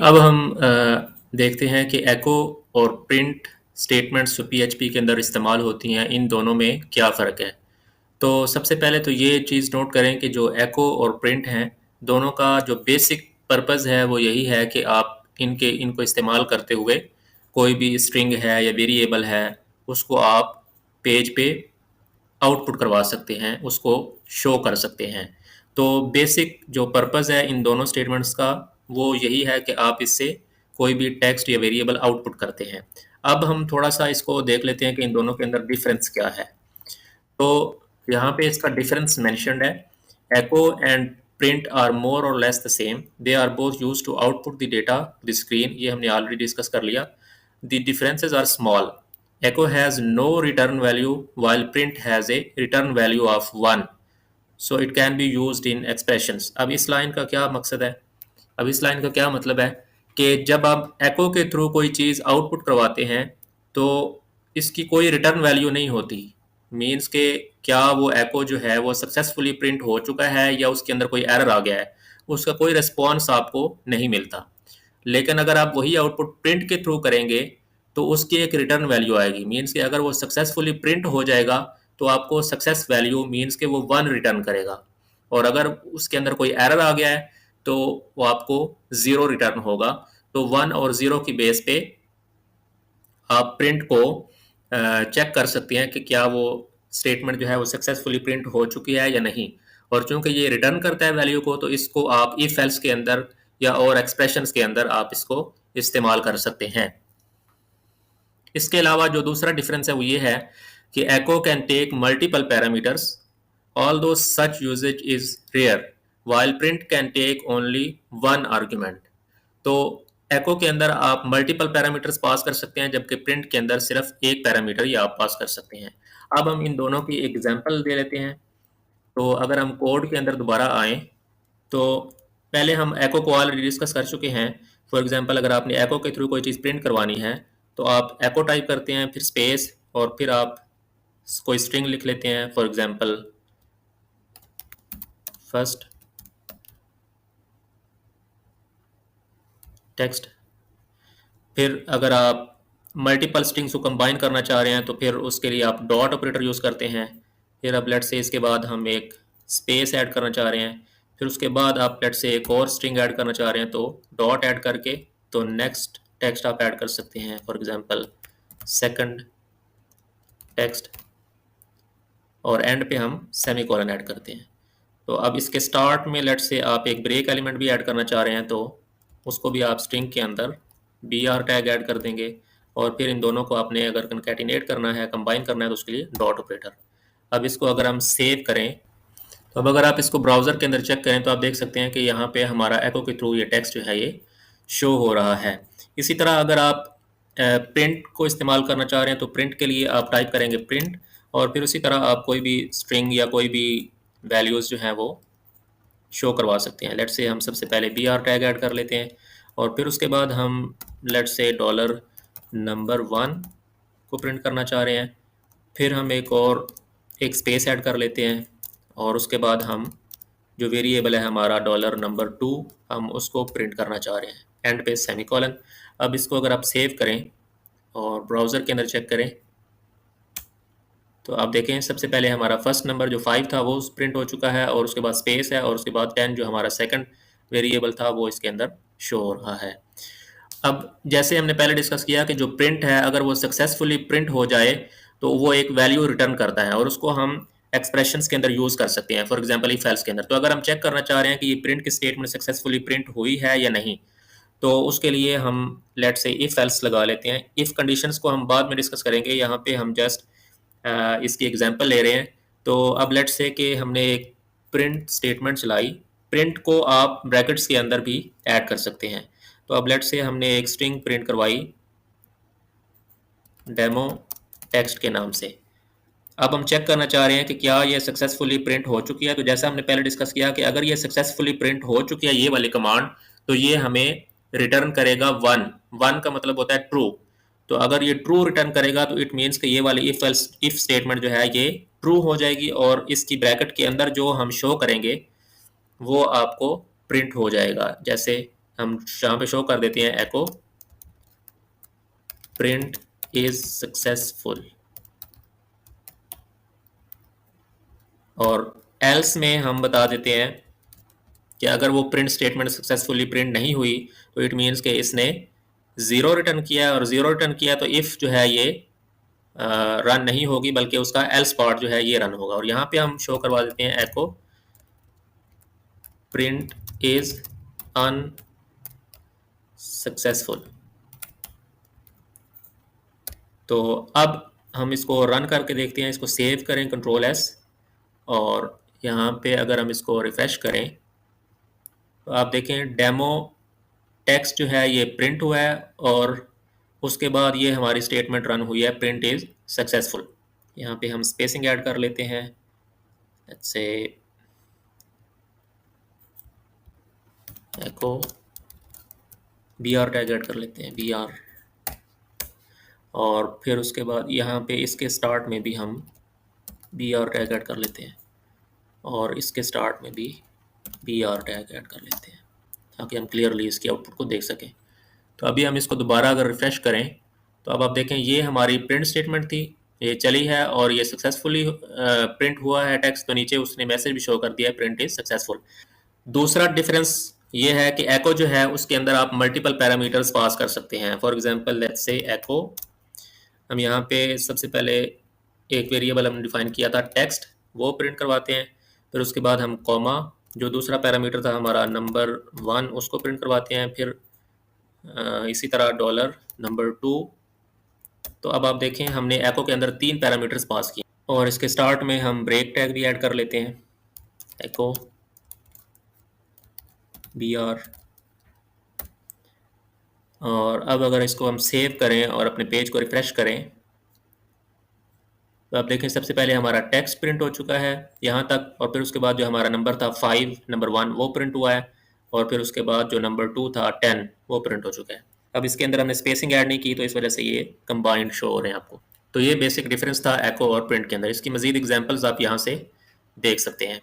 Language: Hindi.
अब हम देखते हैं कि एको और प्रिंट स्टेटमेंट्स जो पीएचपी के अंदर इस्तेमाल होती हैं, इन दोनों में क्या फ़र्क है। तो सबसे पहले तो ये चीज़ नोट करें कि जो एको और प्रिंट हैं, दोनों का जो बेसिक पर्पज़ है वो यही है कि आप इनको इस्तेमाल करते हुए कोई भी स्ट्रिंग है या वेरिएबल है, उसको आप पेज पे आउटपुट करवा सकते हैं, उसको शो कर सकते हैं। तो बेसिक जो पर्पज़ है इन दोनों स्टेटमेंट्स का, वो यही है कि आप इससे कोई भी टेक्स्ट या वेरिएबल आउटपुट करते हैं। अब हम थोड़ा सा इसको देख लेते हैं कि इन दोनों के अंदर डिफरेंस क्या है। तो यहाँ पे इसका डिफरेंस मेंशन्ड है। Echo and print are more और less the same, they are both use to output the data the screen, ये हमने ऑलरेडी डिस्कस कर लिया। The differences are small. echo has no return value while print has a return value of 1, so it can be used in expressions। अब इस लाइन का क्या मकसद है, अब इस लाइन का क्या मतलब है कि जब आप echo के थ्रू कोई चीज़ आउटपुट करवाते हैं तो इसकी कोई रिटर्न वैल्यू नहीं होती। मीन्स के क्या वो echo जो है वो सक्सेसफुली प्रिंट हो चुका है या उसके अंदर कोई एरर आ गया है, उसका कोई रिस्पॉन्स आपको नहीं मिलता। लेकिन अगर आप वही आउटपुट प्रिंट के थ्रू करेंगे तो उसकी एक रिटर्न वैल्यू आएगी। मीन्स कि अगर वो सक्सेसफुली प्रिंट हो जाएगा तो आपको सक्सेस वैल्यू मीन्स कि वो 1 रिटर्न करेगा, और अगर उसके अंदर कोई एरर आ गया है तो वो आपको 0 रिटर्न होगा। तो 1 और 0 की बेस पे आप प्रिंट को चेक कर सकते हैं कि क्या वो स्टेटमेंट जो है वो सक्सेसफुली प्रिंट हो चुकी है या नहीं। और चूंकि ये रिटर्न करता है वैल्यू को, तो इसको आप इफ एल्स के अंदर या और एक्सप्रेशंस के अंदर आप इसको इस्तेमाल कर सकते हैं। इसके अलावा जो दूसरा डिफरेंस है वो ये है कि echo can take multiple parameters, although such usage is rare, while print can take only one argument। तो echo के अंदर आप मल्टीपल पैरामीटर्स पास कर सकते हैं, जबकि प्रिंट के अंदर सिर्फ एक पैरामीटर ही आप पास कर सकते हैं। अब हम इन दोनों की एग्जांपल दे लेते हैं। तो अगर हम कोड के अंदर दोबारा आएँ तो पहले हम echo को ऑलरेडी डिस्कस कर चुके हैं। फॉर एग्जांपल अगर आपने echo के थ्रू कोई चीज़ प्रिंट करवानी है तो आप echo टाइप करते हैं, फिर स्पेस, और फिर आप कोई स्ट्रिंग लिख लेते हैं, फॉर एग्जांपल फर्स्ट टेक्स्ट। फिर अगर आप मल्टीपल स्ट्रिंग्स को कंबाइन करना चाह रहे हैं तो फिर उसके लिए आप डॉट ऑपरेटर यूज़ करते हैं। फिर अब लेट से इसके बाद हम एक स्पेस ऐड करना चाह रहे हैं, फिर उसके बाद आप लेट से एक और स्ट्रिंग ऐड करना चाह रहे हैं तो डॉट ऐड करके तो नेक्स्ट टेक्स्ट आप ऐड कर सकते हैं, फॉर एग्जांपल सेकंड टेक्स्ट, और एंड पे हम सेमीकोलन ऐड करते हैं। तो अब इसके स्टार्ट में लेट से आप एक ब्रेक एलिमेंट भी ऐड करना चाह रहे हैं तो उसको भी आप स्ट्रिंग के अंदर br टैग ऐड कर देंगे, और फिर इन दोनों को आपने अगर कंकैटिनेट करना है, कंबाइन करना है, तो उसके लिए डॉट ऑपरेटर। अब इसको अगर हम सेव करें तो अब अगर आप इसको ब्राउज़र के अंदर चेक करें तो आप देख सकते हैं कि यहाँ पे हमारा echo के थ्रू ये टेक्स्ट जो है ये शो हो रहा है। इसी तरह अगर आप प्रिंट को इस्तेमाल करना चाह रहे हैं तो प्रिंट के लिए आप टाइप करेंगे प्रिंट, और फिर उसी तरह आप कोई भी स्ट्रिंग या कोई भी वैल्यूज़ जो हैं वो शो करवा सकते हैं। लेट से हम सबसे पहले br टैग ऐड कर लेते हैं, और फिर उसके बाद हम लेट से डॉलर नंबर 1 को प्रिंट करना चाह रहे हैं। फिर हम एक स्पेस ऐड कर लेते हैं, और उसके बाद हम जो वेरिएबल है हमारा डॉलर नंबर 2, हम उसको प्रिंट करना चाह रहे हैं, एंड पे सेमीकोलन। अब इसको अगर आप सेव करें और ब्राउज़र के अंदर चेक करें तो आप देखें सबसे पहले हमारा फर्स्ट नंबर जो 5 था वो प्रिंट हो चुका है, और उसके बाद स्पेस है, और उसके बाद 10 जो हमारा सेकंड वेरिएबल था वो इसके अंदर शो हो रहा है। अब जैसे हमने पहले डिस्कस किया कि जो प्रिंट है अगर वो सक्सेसफुली प्रिंट हो जाए तो वो एक वैल्यू रिटर्न करता है, और उसको हम एक्सप्रेशंस के अंदर यूज़ कर सकते हैं, फॉर एग्जांपल इफ एल्स के अंदर। तो अगर हम चेक करना चाह रहे हैं कि ये प्रिंट की स्टेटमेंट सक्सेसफुली प्रिंट हुई है या नहीं, तो उसके लिए हम लेट से इफ एल्स लगा लेते हैं। इफ कंडीशंस को हम बाद में डिस्कस करेंगे, यहाँ पे हम जस्ट इसकी एग्जांपल ले रहे हैं। तो अब लेट से कि हमने एक प्रिंट स्टेटमेंट चलाई, प्रिंट को आप ब्रैकेट्स के अंदर भी ऐड कर सकते हैं। तो अब लेट से हमने एक स्ट्रिंग प्रिंट करवाई डेमो टेक्स्ट के नाम से। अब हम चेक करना चाह रहे हैं कि क्या ये सक्सेसफुली प्रिंट हो चुकी है। तो जैसा हमने पहले डिस्कस किया कि अगर ये सक्सेसफुली प्रिंट हो चुकी है ये वाली कमांड, तो ये हमें रिटर्न करेगा 1। 1 का मतलब होता है ट्रू। तो अगर ये ट्रू रिटर्न करेगा तो इट मीन्स कि ये वाली इफ स्टेटमेंट जो है ये ट्रू हो जाएगी, और इसकी ब्रैकेट के अंदर जो हम शो करेंगे वो आपको प्रिंट हो जाएगा। जैसे हम यहाँ पे शो कर देते हैं एको प्रिंट इज सक्सेसफुल, और एल्स में हम बता देते हैं कि अगर वो प्रिंट स्टेटमेंट सक्सेसफुली प्रिंट नहीं हुई तो इट मीन्स कि इसने ज़ीरो रिटर्न किया, और ज़ीरो रिटर्न किया तो इफ़ जो है ये रन नहीं होगी, बल्कि उसका एल्स पार्ट जो है ये रन होगा। और यहाँ पे हम शो करवा देते हैं एको प्रिंट इज अनसक्सेसफुल। तो अब हम इसको रन करके देखते हैं, इसको सेव करें कंट्रोल एस, और यहाँ पे अगर हम इसको रिफ्रेश करें तो आप देखें डेमो टेक्स्ट जो है ये प्रिंट हुआ है, और उसके बाद ये हमारी स्टेटमेंट रन हुई है प्रिंट इज सक्सेसफुल। यहाँ पे हम स्पेसिंग ऐड कर लेते हैं, let's say echo B R tag add कर लेते हैं, बी आर, और फिर उसके बाद यहाँ पे इसके स्टार्ट में भी हम बी आर टैग ऐड कर लेते हैं, और इसके स्टार्ट में भी बी आर टैग ऐड कर लेते हैं, ताकि हम क्लियरली इसकी आउटपुट को देख सकें। तो अभी हम इसको दोबारा अगर रिफ्रेश करें तो अब आप देखें ये हमारी प्रिंट स्टेटमेंट थी, ये चली है और ये सक्सेसफुली प्रिंट हुआ है टेक्स्ट, तो नीचे उसने मैसेज भी शो कर दिया है प्रिंट इज सक्सेसफुल। दूसरा डिफरेंस ये है कि एको जो है उसके अंदर आप मल्टीपल पैरामीटर्स पास कर सकते हैं। फॉर एग्जांपल लेट्स से एको, हम यहाँ पे सबसे पहले एक वेरिएबल हमने डिफाइन किया था टेक्स्ट, वो प्रिंट करवाते हैं। फिर उसके बाद हम कॉमा, जो दूसरा पैरामीटर था हमारा नंबर 1, उसको प्रिंट करवाते हैं। फिर इसी तरह डॉलर नंबर 2। तो अब आप देखें हमने एको के अंदर 3 पैरामीटर्स पास किए, और इसके स्टार्ट में हम ब्रेक टैग भी ऐड कर लेते हैं, एको बी आर। और अब अगर इसको हम सेव करें और अपने पेज को रिफ्रेश करें तो आप देखें सबसे पहले हमारा टेक्स्ट प्रिंट हो चुका है यहाँ तक, और फिर उसके बाद जो हमारा नंबर था 5, नंबर 1 वो प्रिंट हुआ है, और फिर उसके बाद जो नंबर 2 था 10 वो प्रिंट हो चुका है। अब इसके अंदर हमने स्पेसिंग ऐड नहीं की तो इस वजह से ये कंबाइंड शो हो रहे हैं आपको। तो ये बेसिक डिफरेंस था एको और प्रिंट के अंदर। इसकी मजीद एग्जांपल्स आप यहाँ से देख सकते हैं।